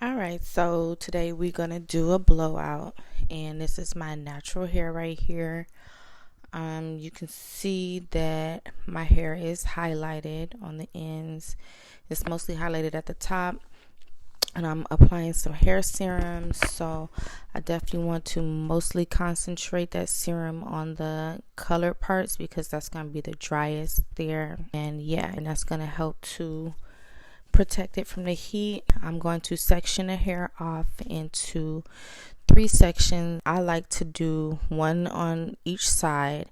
Alright, so today we're gonna do a blowout, and this is my natural hair right here. You can see that my hair is highlighted on the ends. It's mostly highlighted at the top, and I'm applying some hair serum, so I definitely want to mostly concentrate that serum on the colored parts because that's going to be the driest there. And yeah, and that's going to help to protect it from the heat. I'm going to section the hair off into 3 sections. I like to do one on each side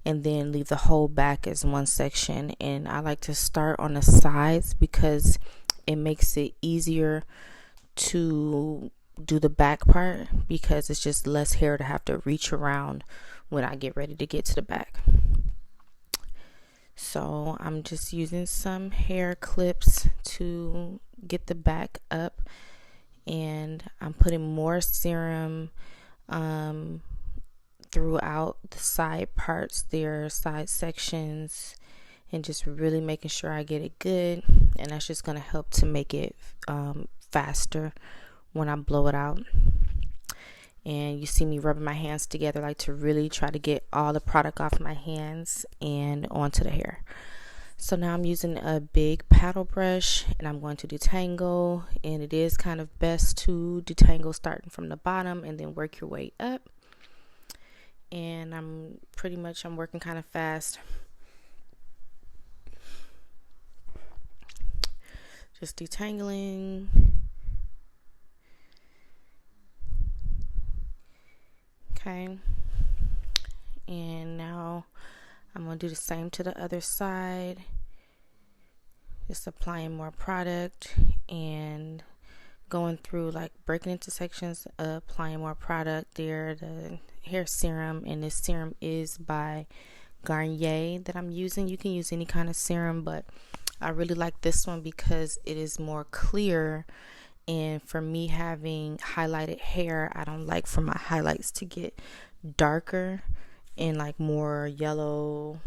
and then leave the whole back as one section, and I like to start on the sides because it makes it easier to do the back part because it's just less hair to have to reach around when I get ready to get to the back. So I'm just using some hair clips to get the back up, and I'm putting more serum throughout the side parts there, side sections, and just really making sure I get it good. And that's just going to help to make it faster when I blow it out. And you see me rubbing my hands together, like to really try to get all the product off my hands and onto the hair. So now I'm using a big paddle brush and I'm going to detangle, and it is kind of best to detangle starting from the bottom and then work your way up. And I'm working kind of fast. Just detangling. Okay, and now I'm going to do the same to the other side, just applying more product and going through, like breaking into sections, applying more product there, the hair serum. And this serum is by Garnier that I'm using. You can use any kind of serum, but I really like this one because it is more clear. And for me, having highlighted hair, I don't like for my highlights to get darker and like more yellow.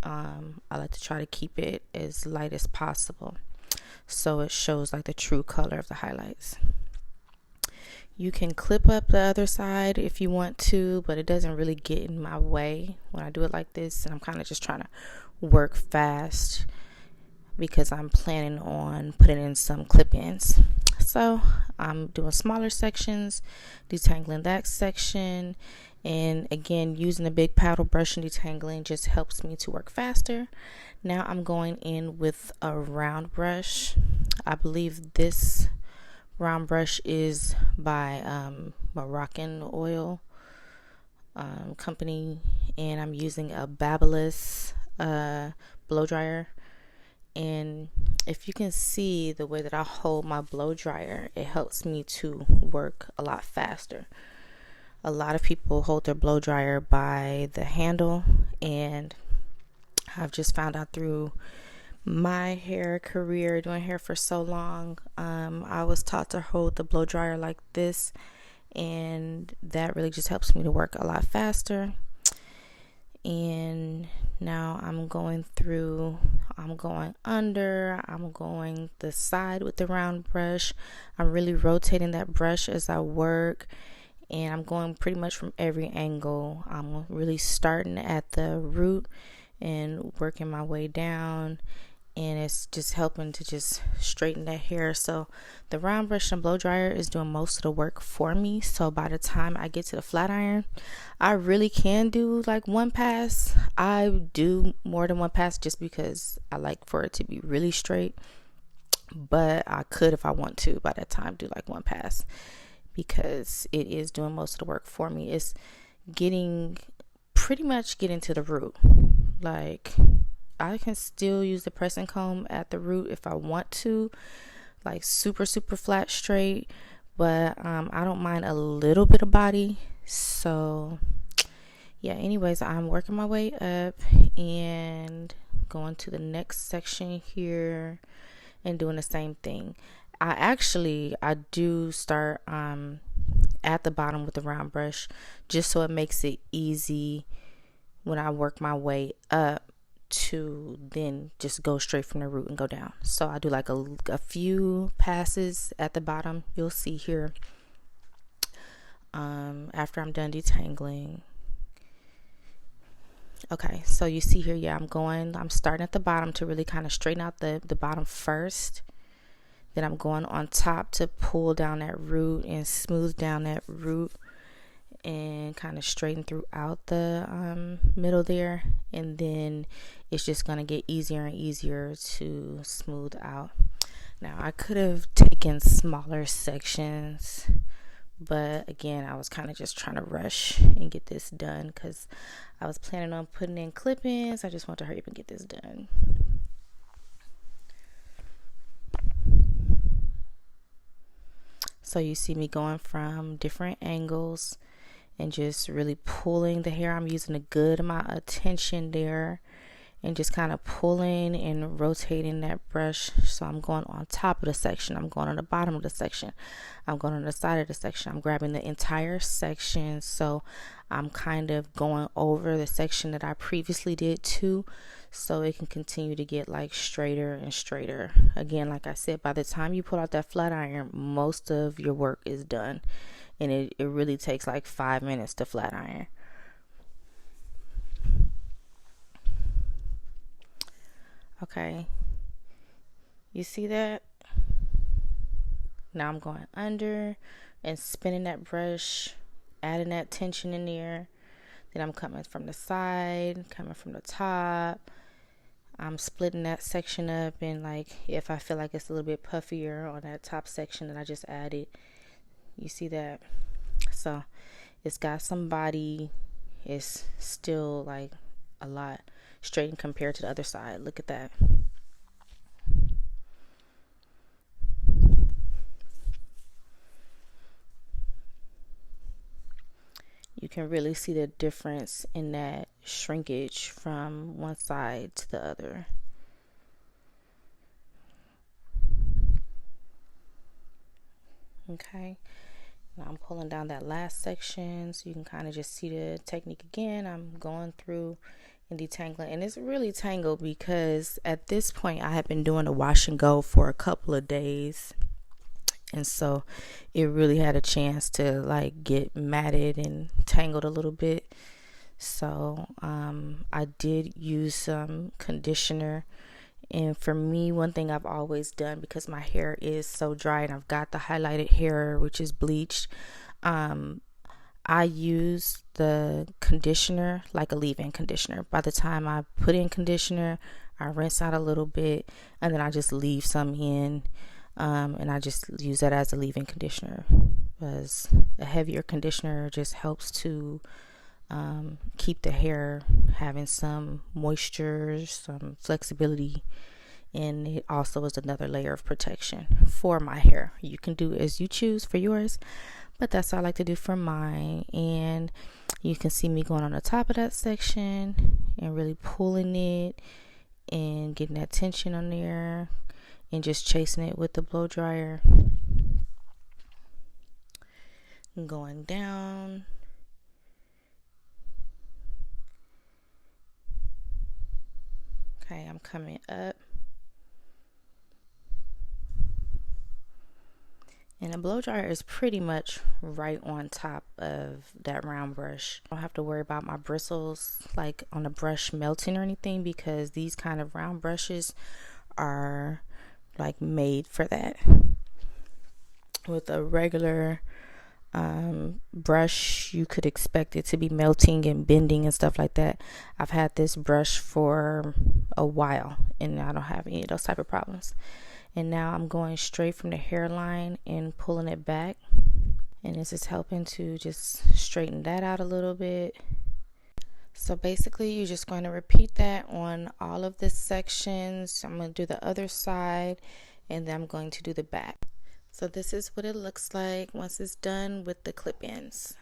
I like to try to keep it as light as possible so it shows like the true color of the highlights. You can clip up the other side if you want to, but it doesn't really get in my way when I do it like this. And I'm kind of just trying to work fast because I'm planning on putting in some clip-ins. So I'm doing smaller sections, detangling that section, and again using a big paddle brush and detangling just helps me to work faster. Now I'm going in with a round brush. I believe this round brush is by Moroccan Oil company, and I'm using a Babyliss Blowdryer. And if you can see the way that I hold my blow dryer, it helps me to work a lot faster. A lot of people hold their blow dryer by the handle, and I've just found out through my hair career, doing hair for so long, I was taught to hold the blow dryer like this, and that really just helps me to work a lot faster. And now I'm going under, I'm going the side with the round brush. I'm really rotating that brush as I work, and I'm going pretty much from every angle. I'm really starting at the root and working my way down, and it's just helping to just straighten that hair. So the round brush and blow dryer is doing most of the work for me. So by the time I get to the flat iron, I really can do like one pass. I do more than one pass just because I like for it to be really straight, but I could, if I want to, by that time do like one pass because it is doing most of the work for me. It's pretty much getting to the root. Like, I can still use the pressing comb at the root if I want to, like super flat straight, but I don't mind a little bit of body. So yeah, anyways, I'm working my way up and going to the next section here and doing the same thing. I do start at the bottom with the round brush just so it makes it easy when I work my way up to then just go straight from the root and go down. So I do like a few passes at the bottom. You'll see here after I'm done detangling. Okay, so you see here, yeah, I'm starting at the bottom to really kind of straighten out the bottom first. Then I'm going on top to pull down that root and smooth down that root and kind of straighten throughout the middle there. And then it's just going to get easier and easier to smooth out. Now, I could have taken smaller sections, but again, I was kind of just trying to rush and get this done because I was planning on putting in clip-ins. I just want to hurry up and get this done. So you see me going from different angles and just really pulling the hair. I'm using a good amount of tension there and just kind of pulling and rotating that brush. So I'm going on top of the section, I'm going on the bottom of the section, I'm going on the side of the section, I'm grabbing the entire section. So I'm kind of going over the section that I previously did too, so it can continue to get like straighter and straighter. Again, like I said, by the time you pull out that flat iron, most of your work is done, and it really takes like 5 minutes to flat iron. Okay, you see that? Now I'm going under and spinning that brush, adding that tension in there. Then I'm coming from the side, coming from the top. I'm splitting that section up, and like if I feel like it's a little bit puffier on that top section that I just added, you see that? So it's got some body. It's still like a lot straightened compared to the other side. Look at that. You can really see the difference in that shrinkage from one side to the other. Okay, now I'm pulling down that last section so you can kind of just see the technique again. I'm going through and detangling, and it's really tangled because at this point I have been doing a wash and go for a couple of days, and so it really had a chance to like get matted and tangled a little bit. So I did use some conditioner, and for me, one thing I've always done, because my hair is so dry and I've got the highlighted hair which is bleached, I use the conditioner like a leave-in conditioner. By the time I put in conditioner, I rinse out a little bit, and then I just leave some in, and I just use that as a leave-in conditioner, because a heavier conditioner just helps to keep the hair having some moisture, some flexibility, and it also is another layer of protection for my hair. You can do as you choose for yours, but that's what I like to do for mine. And you can see me going on the top of that section and really pulling it and getting that tension on there and just chasing it with the blow dryer. Going down. Okay, I'm coming up. And the blow dryer is pretty much right on top of that round brush. I don't have to worry about my bristles like on the brush melting or anything, because these kind of round brushes are like made for that. With a regular brush, you could expect it to be melting and bending and stuff like that. I've had this brush for a while and I don't have any of those type of problems. And now I'm going straight from the hairline and pulling it back, and this is helping to just straighten that out a little bit. So basically you're just going to repeat that on all of the sections. I'm going to do the other side, and then I'm going to do the back. So this is what it looks like once it's done with the clip-ins.